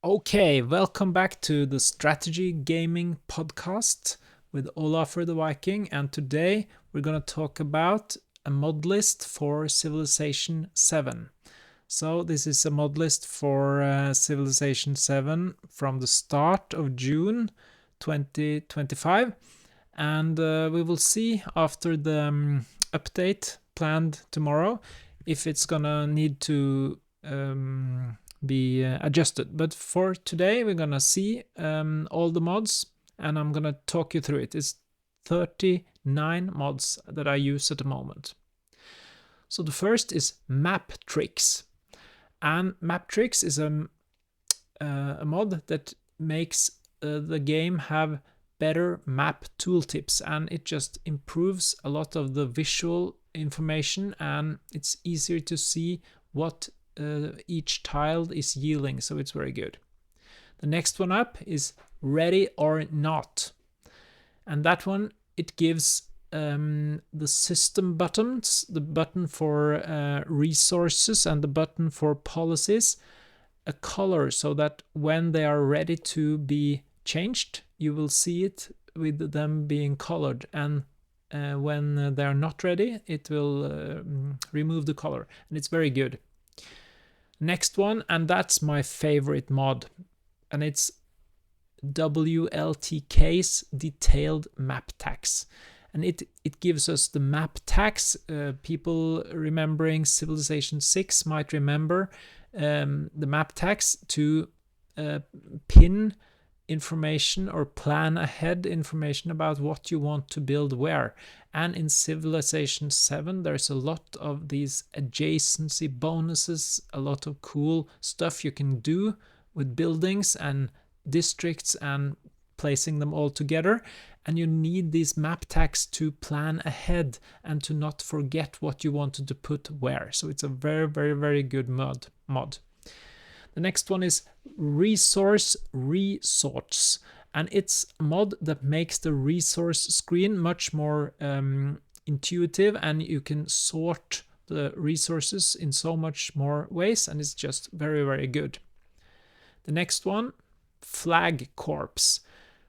Okay, welcome back to the Strategy Gaming Podcast with Olafur the Viking, and today we're going to talk about a mod list for Civilization VII. So this is a mod list for Civilization VII from the start of June 2025, and we will see after the update planned tomorrow if it's gonna need to be adjusted. But for today, we're gonna see all the mods, and I'm gonna talk you through it. It's 39 mods that I use at the moment. So the first is Map Tricks, and Map Tricks is a mod that makes the game have better map tooltips, and it just improves a lot of the visual information, and it's easier to see what each tile is yielding, so it's very good. The next one up is Ready or Not, and that one, it gives the system buttons, the button for resources and the button for policies, a color so that when they are ready to be changed, you will see it with them being colored, and when they are not ready, it will remove the color, and it's very good. Next one, and that's my favorite mod, and it's WLTK's Detailed Map Tax. And it gives us the map tax. People remembering Civilization VI might remember the map tax to pin information or plan ahead information about what you want to build where. And in Civilization VII, there's a lot of these adjacency bonuses, a lot of cool stuff you can do with buildings and districts and placing them all together. And you need these map tags to plan ahead and to not forget what you wanted to put where. So it's a very, very, very good mod. The next one is Resource Resorts, and it's a mod that makes the resource screen much more intuitive, and you can sort the resources in so much more ways, and it's just very, very good. The next one, Flag Corps.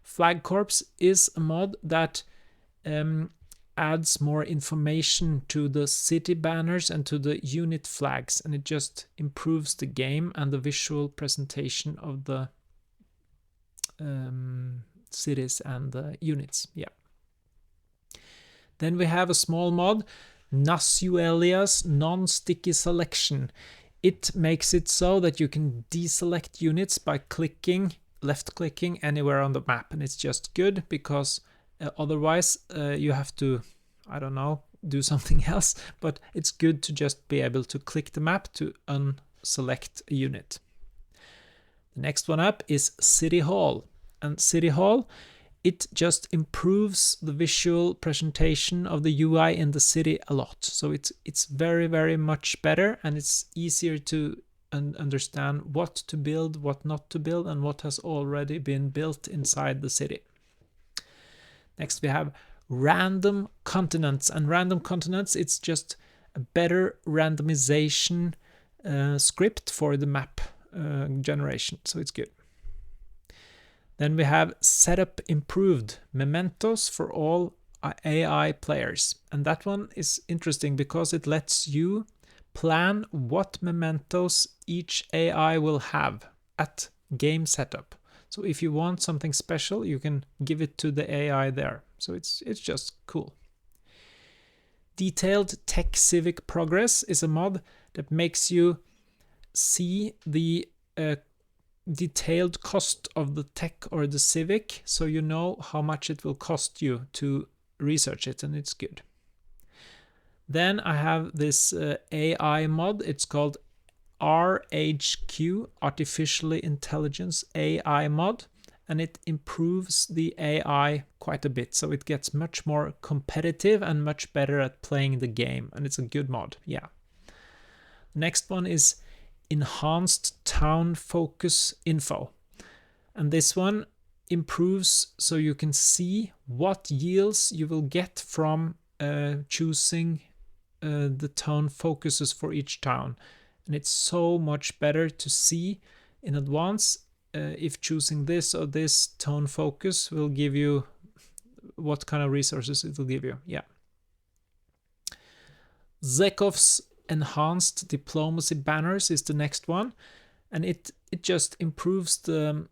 Flag Corps is a mod that adds more information to the city banners and to the unit flags, and it just improves the game and the visual presentation of the cities and the units. Yeah. Then we have a small mod, Nasuelia's non-sticky selection. It makes it so that you can deselect units by left clicking anywhere on the map, and it's just good because otherwise you have to, I don't know, do something else, but it's good to just be able to click the map to unselect a unit. The next one up is City Hall, and City Hall, it just improves the visual presentation of the UI in the city a lot. So it's very, very much better, and it's easier to understand what to build, what not to build, and what has already been built inside the city. Next we have Random Continents, and Random Continents, it's just a better randomization script for the map generation, so it's good. Then we have Setup Improved, Mementos for all AI players, and that one is interesting because it lets you plan what mementos each AI will have at game setup. So if you want something special, you can give it to the AI there. So it's just cool. Detailed Tech Civic Progress is a mod that makes you see the detailed cost of the tech or the civic, so you know how much it will cost you to research it, and it's good. Then I have this AI mod. It's called RHQ, Artificially Intelligence AI mod, and it improves the AI quite a bit, so it gets much more competitive and much better at playing the game, and it's a good mod. Yeah. Next one is Enhanced Town Focus Info, and this one improves so you can see what yields you will get from choosing the town focuses for each town, and it's so much better to see in advance if choosing this or this tone focus will give you what kind of resources it will give you. Yeah. Zekov's enhanced diplomacy banners is the next one, and it just improves the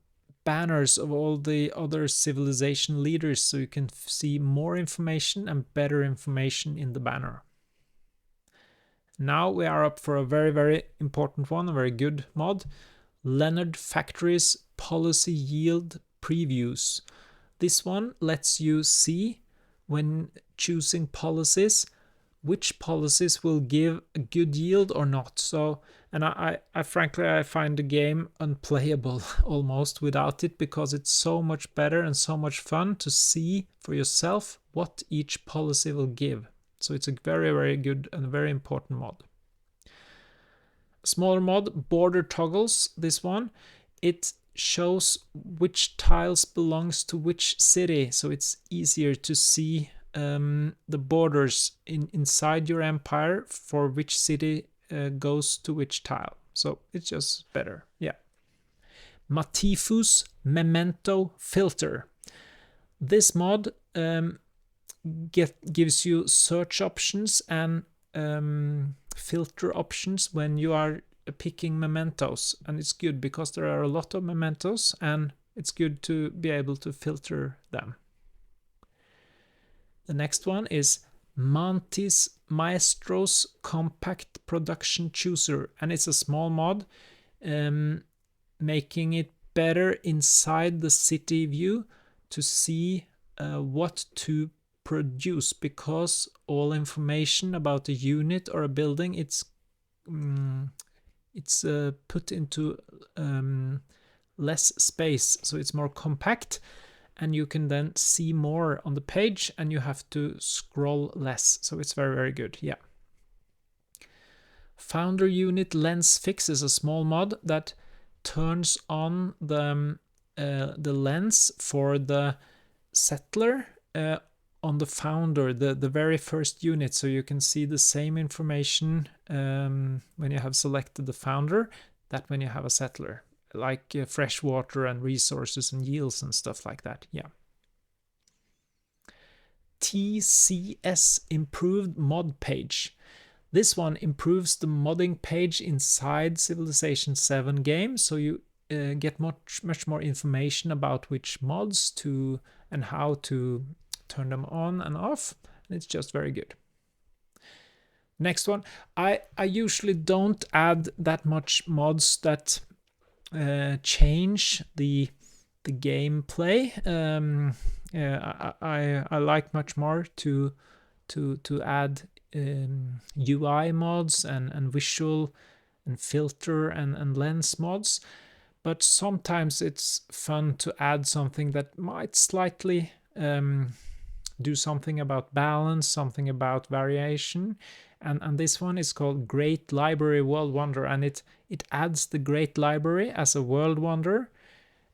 banners of all the other civilization leaders, so you can see more information and better information in the banner. Now we are up for a very, very important one, a very good mod. Leonard Factory's Policy Yield Previews. This one lets you see, when choosing policies, which policies will give a good yield or not. So, and I frankly, I find the game unplayable almost without it, because it's so much better and so much fun to see for yourself what each policy will give. So it's a very, very good and very important mod. Smaller mod, Border Toggles. This one, it shows which tiles belongs to which city, so it's easier to see the borders inside your empire for which city goes to which tile. So it's just better. Yeah. Matifu's Memento Filter. This mod gives you search options and filter options when you are picking mementos, and it's good because there are a lot of mementos and it's good to be able to filter them. The next one is Mantis Maestro's Compact Production Chooser, and it's a small mod making it better inside the city view to see what to produce, because all information about a unit or a building, it's put into less space, so it's more compact, and you can then see more on the page and you have to scroll less, so it's very, very good. Yeah. Founder Unit Lens Fix is a small mod that turns on the lens for the settler on the founder, the very first unit, so you can see the same information when you have selected the founder that when you have a settler, like fresh water and resources and yields and stuff like that. Yeah. TCS Improved Mod Page. This one improves the modding page inside Civilization VII game, so you get much more information about which mods to and how to turn them on and off, and it's just very good. Next one, I usually don't add that much mods that change the gameplay. I like much more to add UI mods and visual and filter and lens mods, but sometimes it's fun to add something that might slightly do something about balance, something about variation, and this one is called Great Library World Wonder, and it adds the Great Library as a world wonder.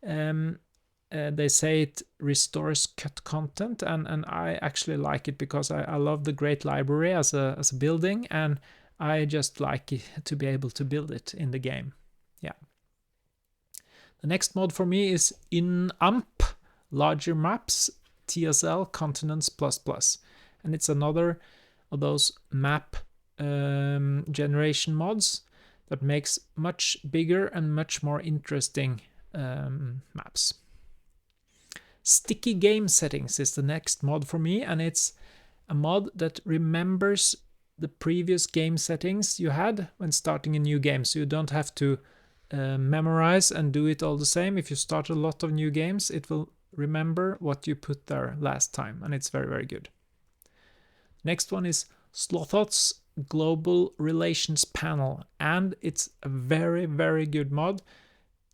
They say it restores cut content, and I actually like it because I love the Great Library as a building, and I just like it to be able to build it in the game. Yeah. The next mod for me is InAmp Larger Maps TSL Continents++, and it's another of those map generation mods that makes much bigger and much more interesting maps. Sticky Game Settings is the next mod for me, and it's a mod that remembers the previous game settings you had when starting a new game, so you don't have to memorize and do it all the same. If you start a lot of new games, it will remember what you put there last time, and it's very, very good. Next one is Slothot's Global Relations Panel, and it's a very, very good mod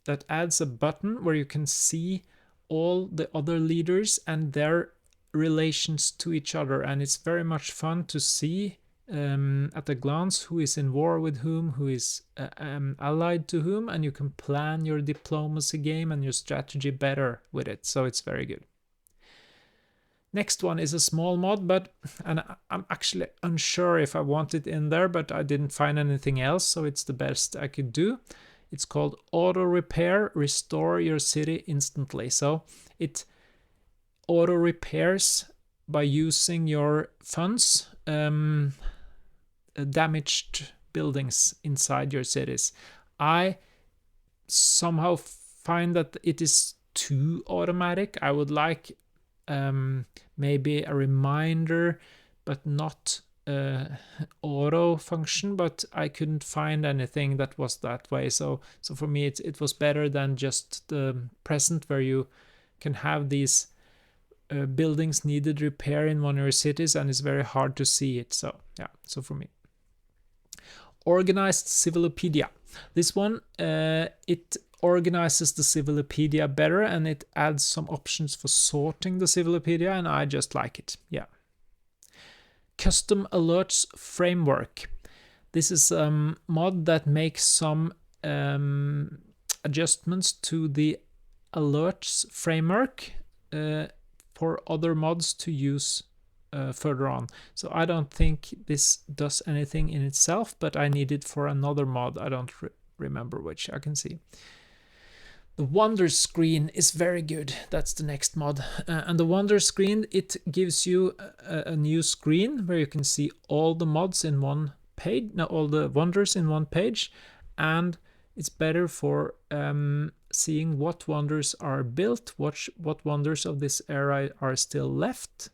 that adds a button where you can see all the other leaders and their relations to each other, and it's very much fun to see at a glance who is in war with whom, who is allied to whom, and you can plan your diplomacy game and your strategy better with it, so it's very good. Next one is a small mod, and I'm actually unsure if I want it in there, but I didn't find anything else, so it's the best I could do. It's called auto repair, restore your city instantly. So it auto repairs by using your funds damaged buildings inside your cities. I somehow find that it is too automatic. I would like maybe a reminder, but not auto function, but I couldn't find anything that was that way. So for me, it was better than just the present, where you can have these buildings needed repair in one of your cities, and it's very hard to see it. So yeah, so for me. Organized Civilopedia. This one, it organizes the Civilopedia better, and it adds some options for sorting the Civilopedia, and I just like it. Yeah. Custom Alerts Framework. This is a mod that makes some adjustments to the alerts framework for other mods to use further on. So I don't think this does anything in itself, but I need it for another mod. I don't remember which. I can see. The Wonder Screen is very good. That's the next mod. And the Wonder Screen, it gives you a new screen where you can see all the mods in one page, no, all the wonders in one page, and it's better for seeing what wonders are built, what wonders of this era are still left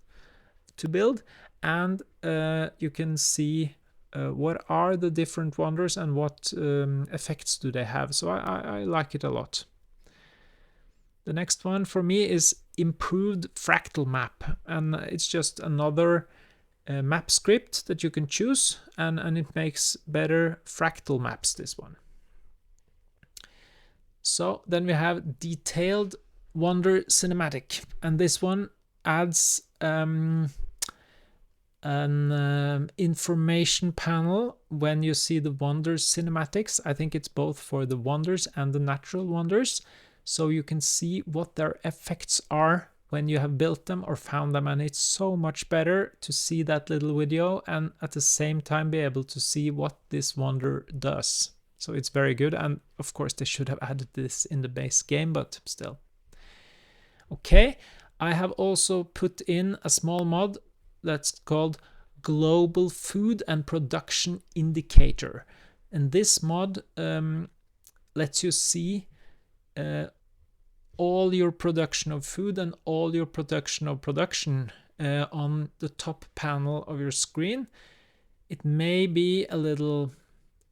to build, and you can see what are the different wonders and what effects do they have. So I like it a lot. The next one for me is Improved Fractal Map, and it's just another map script that you can choose, and it makes better fractal maps, this one. So then we have Detailed Wonder Cinematic, and this one adds an information panel when you see the wonders cinematics. I think it's both for the wonders and the natural wonders, so you can see what their effects are when you have built them or found them, and it's so much better to see that little video and at the same time be able to see what this wonder does. So it's very good, and of course they should have added this in the base game, but still. Okay, I have also put in a small mod that's called Global Food and Production Indicator, and this mod lets you see all your production of food and all your production of production on the top panel of your screen. It may be a little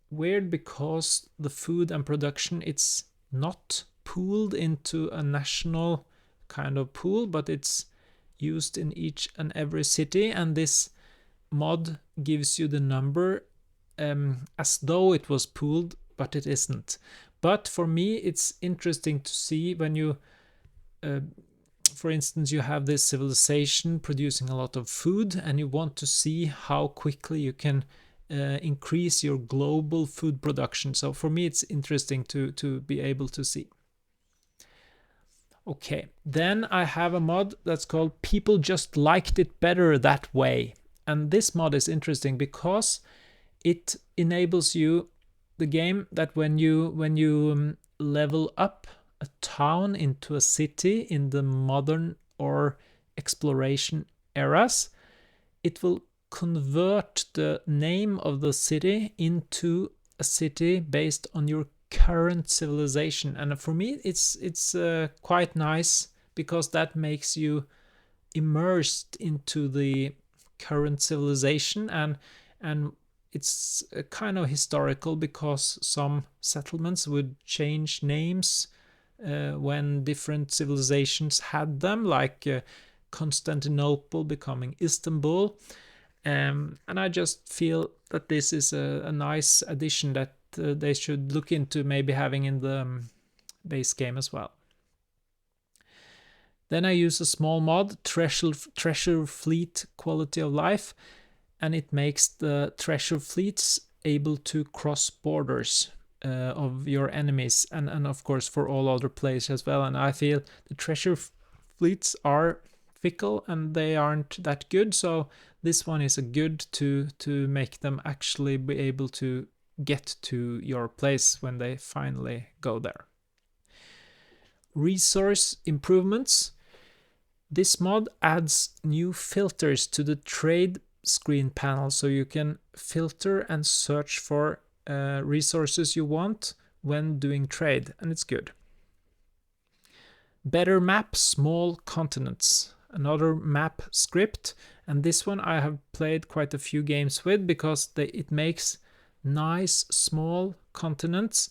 weird because the food and production, it's not pooled into a national kind of pool, but it's used in each and every city, and this mod gives you the number as though it was pooled, but it isn't. But for me, it's interesting to see when you, for instance, you have this civilization producing a lot of food, and you want to see how quickly you can increase your global food production. So for me, it's interesting to be able to see. Okay, then I have a mod that's called People Just Liked It Better That Way. And this mod is interesting because it enables you, the game, that when you level up a town into a city in the modern or exploration eras, it will convert the name of the city into a city based on your current civilization. And for me, it's quite nice because that makes you immersed into the current civilization, and it's kind of historical because some settlements would change names when different civilizations had them, like Constantinople becoming Istanbul. And I just feel that this is a nice addition that they should look into maybe having in the base game as well. Then I use a small mod, Treasure Fleet Quality of Life, and it makes the treasure fleets able to cross borders of your enemies, and of course for all other players as well. And I feel the treasure fleets are fickle and they aren't that good, so this one is a good to make them actually be able to get to your place when they finally go there. Resource improvements. This mod adds new filters to the trade screen panel, so you can filter and search for resources you want when doing trade, and it's good. Better map small continents. Another map script, and this one I have played quite a few games with because it makes nice small continents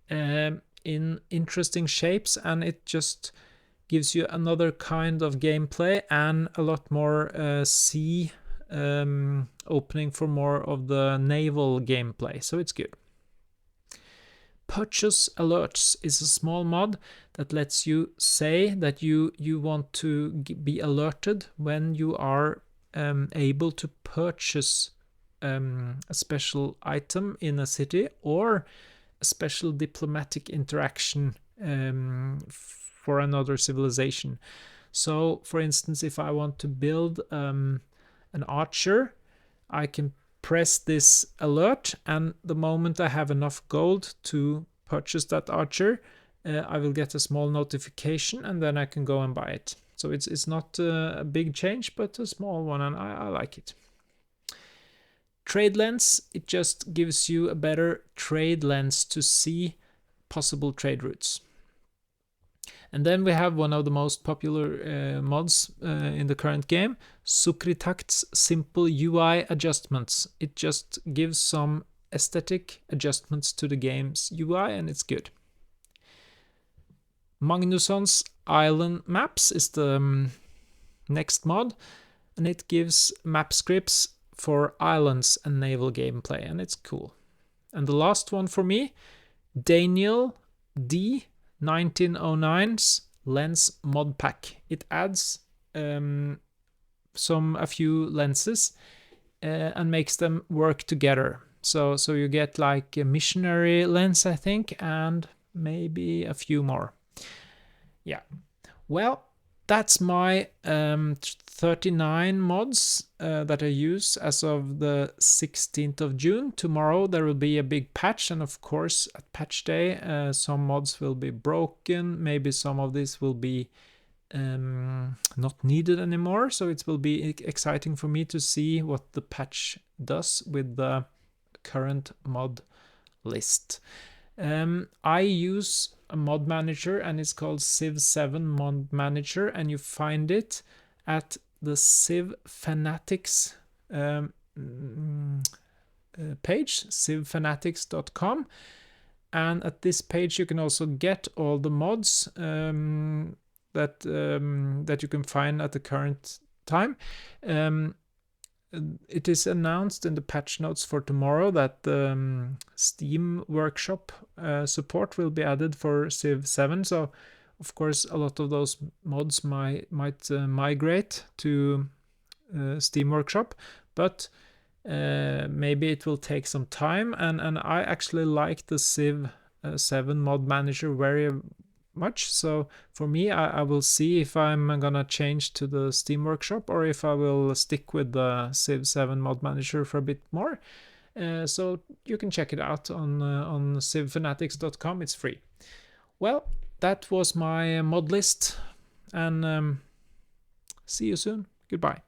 in interesting shapes, and it just gives you another kind of gameplay and a lot more sea opening for more of the naval gameplay, so it's good. Purchase alerts is a small mod that lets you say that you want to be alerted when you are able to purchase a special item in a city or a special diplomatic interaction for another civilization. So, for instance, if I want to build an archer, I can press this alert, and the moment I have enough gold to purchase that archer, I will get a small notification, and then I can go and buy it. So it's not a big change, but a small one, and I like it. Trade lens, it just gives you a better trade lens to see possible trade routes. And then we have one of the most popular mods in the current game, Sukritakt's simple UI adjustments. It just gives some aesthetic adjustments to the game's UI, and it's good. Magnusson's Island Maps is the next mod, and it gives map scripts for islands and naval gameplay, and it's cool. And the last one for me, Daniel D. 1909's lens mod pack. It adds a few lenses and makes them work together. So you get like a missionary lens, I think, and maybe a few more. Yeah. Well, that's my 39 mods that I use as of the 16th of June. Tomorrow there will be a big patch, and of course at patch day some mods will be broken. Maybe some of this will be not needed anymore, so it will be exciting for me to see what the patch does with the current mod list. I use a mod manager, and it's called Civ7 mod manager, and you find it at the Civ Fanatics page, civfanatics.com, and at this page you can also get all the mods that you can find at the current time. It is announced in the patch notes for tomorrow that the Steam Workshop support will be added for Civ 7. So, of course, a lot of those mods might migrate to Steam Workshop, but maybe it will take some time. And I actually like the Civ 7 mod manager very much, so for me I will see if I'm gonna change to the Steam Workshop or if I will stick with the Civ 7 mod manager for a bit more. So you can check it out on civfanatics.com. It's free. Well, that was my mod list, and see you soon. Goodbye.